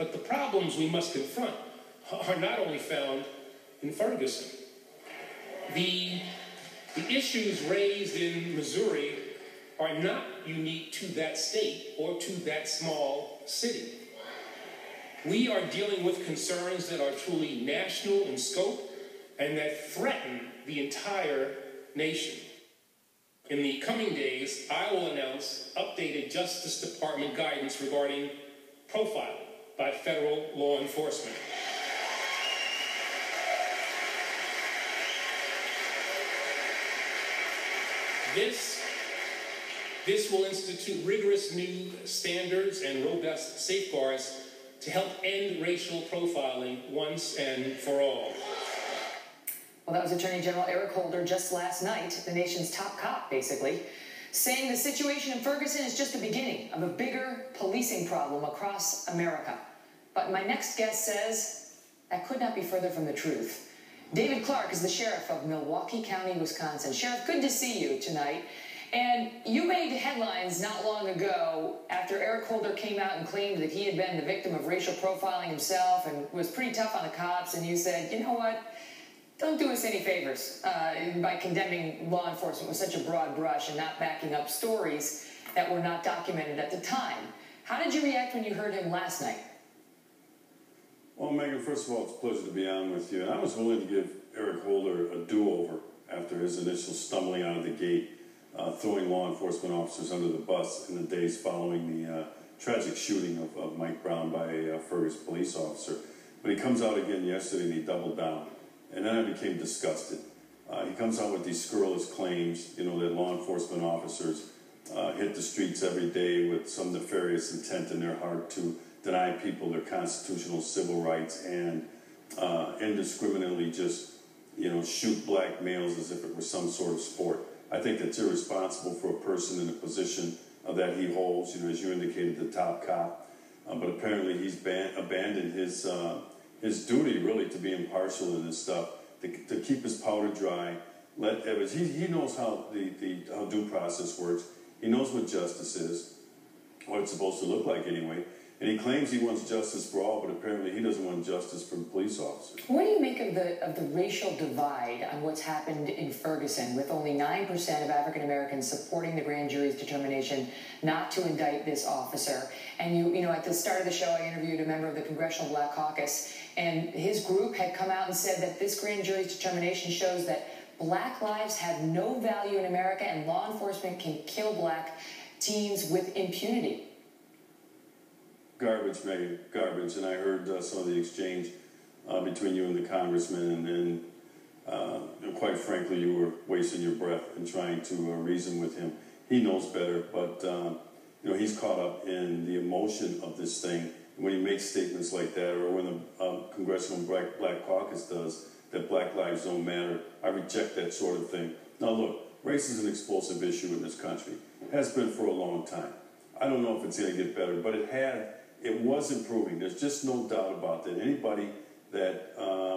But the problems we must confront are not only found in Ferguson. The issues raised in Missouri are not unique to that state or to that small city. We are dealing with concerns that are truly national in scope and that threaten the entire nation. In the coming days, I will announce updated Justice Department guidance regarding profiling by federal law enforcement. This will institute rigorous new standards and robust safeguards to help end racial profiling once and for all. Well, that was Attorney General Eric Holder just last night, the nation's top cop, basically, saying the situation in Ferguson is just the beginning of a bigger policing problem across America. But my next guest says that could not be further from the truth. David Clarke is the sheriff of Milwaukee County, Wisconsin. Sheriff, good to see you tonight. And you made headlines not long ago after Eric Holder came out and claimed that he had been the victim of racial profiling himself and was pretty tough on the cops. And you said, you know what? Don't do us any favors by condemning law enforcement with such a broad brush and not backing up stories that were not documented at the time. How did you react when you heard him last night? Well, Megyn, first of all, it's a pleasure to be on with you. And I was willing to give Eric Holder a do-over after his initial stumbling out of the gate, throwing law enforcement officers under the bus in the days following the tragic shooting of Mike Brown by a Ferguson police officer. But he comes out again yesterday and he doubled down. And then I became disgusted. He comes out with these scurrilous claims, you know, that law enforcement officers hit the streets every day with some nefarious intent in their heart to deny people their constitutional civil rights and indiscriminately just, you know, shoot black males as if it were some sort of sport. I think that's irresponsible for a person in a position that he holds, you know, as you indicated, the top cop. But apparently he's abandoned his duty, really, to be impartial in this stuff, to keep his powder dry. Let evidence. He knows how how due process works. He knows what justice is, what it's supposed to look like anyway. And he claims he wants justice for all, but apparently he doesn't want justice for the police officers. What do you make of the racial divide on what's happened in Ferguson, with only 9% of African Americans supporting the grand jury's determination not to indict this officer? And you know, at the start of the show, I interviewed a member of the Congressional Black Caucus, and his group had come out and said that this grand jury's determination shows that black lives have no value in America and law enforcement can kill black teens with impunity. Garbage, Megyn, garbage. And I heard some of the exchange between you and the congressman, and quite frankly, you were wasting your breath in trying to reason with him. He knows better, but you know, he's caught up in the emotion of this thing. When he makes statements like that, or when the Congressional Black Caucus does, that black lives don't matter, I reject that sort of thing. Now look, race is an explosive issue in this country. It has been for a long time. I don't know if it's going to get better, but it was improving. There's just no doubt about that. Anybody that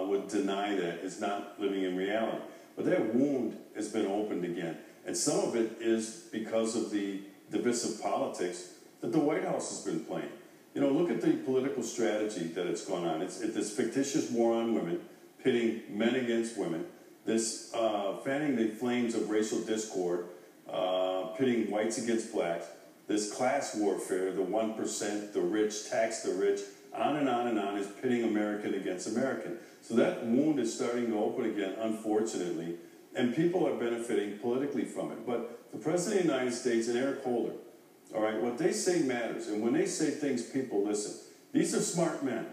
would deny that is not living in reality. But that wound has been opened again. And some of it is because of the divisive politics that the White House has been playing. You know, look at the political strategy that it's gone on. It's this fictitious war on women, pitting men against women, this fanning the flames of racial discord, pitting whites against blacks, this class warfare, the 1%, the rich, tax the rich, on and on and on, is pitting American against American. So that wound is starting to open again, unfortunately, and people are benefiting politically from it. But the President of the United States and Eric Holder, all right, what they say matters. And when they say things, people listen. These are smart men.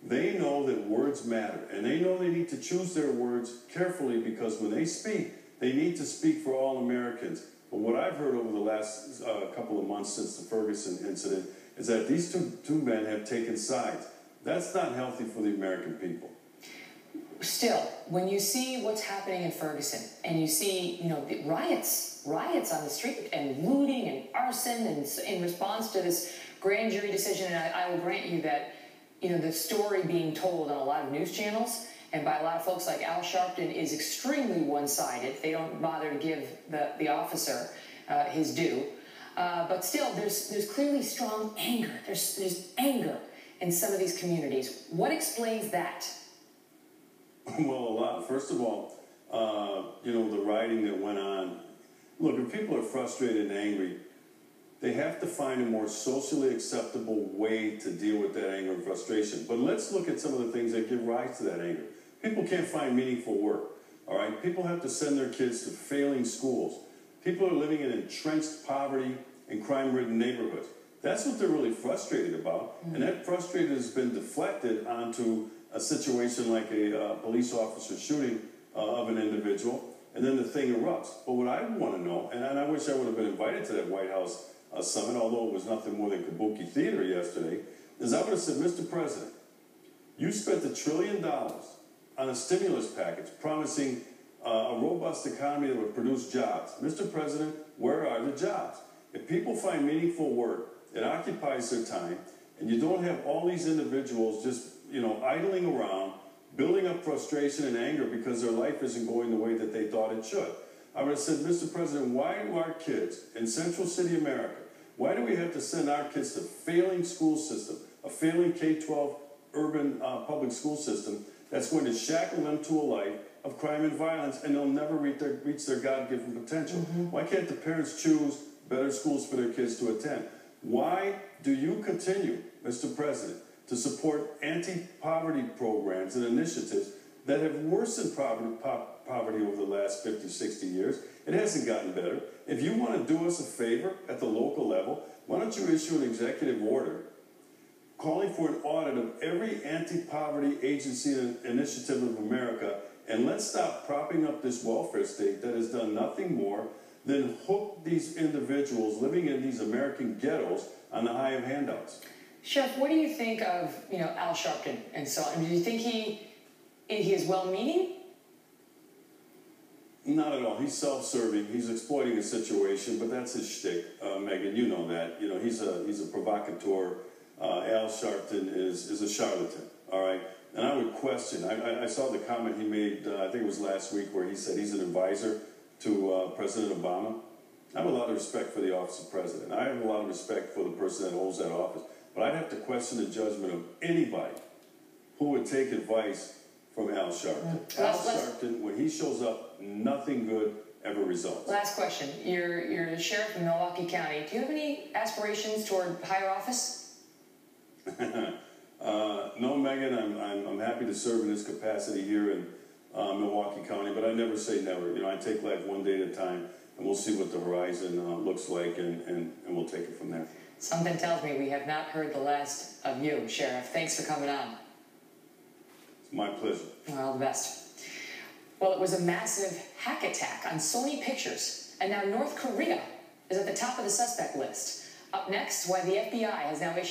They know that words matter, and they know they need to choose their words carefully, because when they speak, they need to speak for all Americans. But what I've heard over the last couple of months since the Ferguson incident is that these two men have taken sides. That's not healthy for the American people. Still, when you see what's happening in Ferguson, and you see, you know, the riots on the street, and looting and arson, and in response to this grand jury decision, and I will grant you that, you know, the story being told on a lot of news channels and by a lot of folks like Al Sharpton is extremely one-sided. They don't bother to give the officer his due. But still, there's clearly strong anger. There's anger in some of these communities. What explains that? Well, a lot. First of all, the rioting that went on. Look, if people are frustrated and angry, they have to find a more socially acceptable way to deal with that anger and frustration. But let's look at some of the things that give rise to that anger. People can't find meaningful work, all right? People have to send their kids to failing schools. People are living in entrenched poverty and crime-ridden neighborhoods. That's what they're really frustrated about. And that frustration has been deflected onto a situation like a police officer shooting of an individual, and then the thing erupts. But what I want to know, and I wish I would have been invited to that White House summit, although it was nothing more than kabuki theater yesterday, is I would have said, Mr. President, you spent $1 trillion on a stimulus package promising a robust economy that would produce jobs. Mr. President, where are the jobs? If people find meaningful work, it occupies their time, and you don't have all these individuals just, idling around, building up frustration and anger because their life isn't going the way that they thought it should. I would have said, Mr. President, why do our kids in Central City, America, why do we have to send our kids to a failing school system, a failing K-12 urban public school system that's going to shackle them to a life of crime and violence, and they'll never reach their God-given potential? Why can't the parents choose better schools for their kids to attend? Why do you continue, Mr. President, to support anti-poverty programs and initiatives that have worsened poverty over the last 50, 60 years? It hasn't gotten better. If you want to do us a favor at the local level, why don't you issue an executive order calling for an audit of every anti-poverty agency and initiative of America, and let's stop propping up this welfare state that has done nothing more than hook these individuals living in these American ghettos on the high of handouts. Sheriff, what do you think of, Al Sharpton and so on? Do you think he is well-meaning? Not at all. He's self-serving. He's exploiting a situation, but that's his shtick. Megyn, you know that. He's a provocateur. Al Sharpton is a charlatan, all right? And I would question, I saw the comment he made, I think it was last week, where he said he's an advisor to President Obama. I have a lot of respect for the office of president. I have a lot of respect for the person that holds that office. But I'd have to question the judgment of anybody who would take advice from Al Sharpton. Al Sharpton, when he shows up, nothing good ever results. Last question. You're the sheriff in Milwaukee County. Do you have any aspirations toward higher office? No, Megyn. I'm happy to serve in this capacity here in Milwaukee County, but I never say never. I take life one day at a time, and we'll see what the horizon looks like, and we'll take it from there. Something tells me we have not heard the last of you, Sheriff. Thanks for coming on. It's my pleasure. All the best. Well, it was a massive hack attack on Sony Pictures, and now North Korea is at the top of the suspect list. Up next, why the FBI has now issued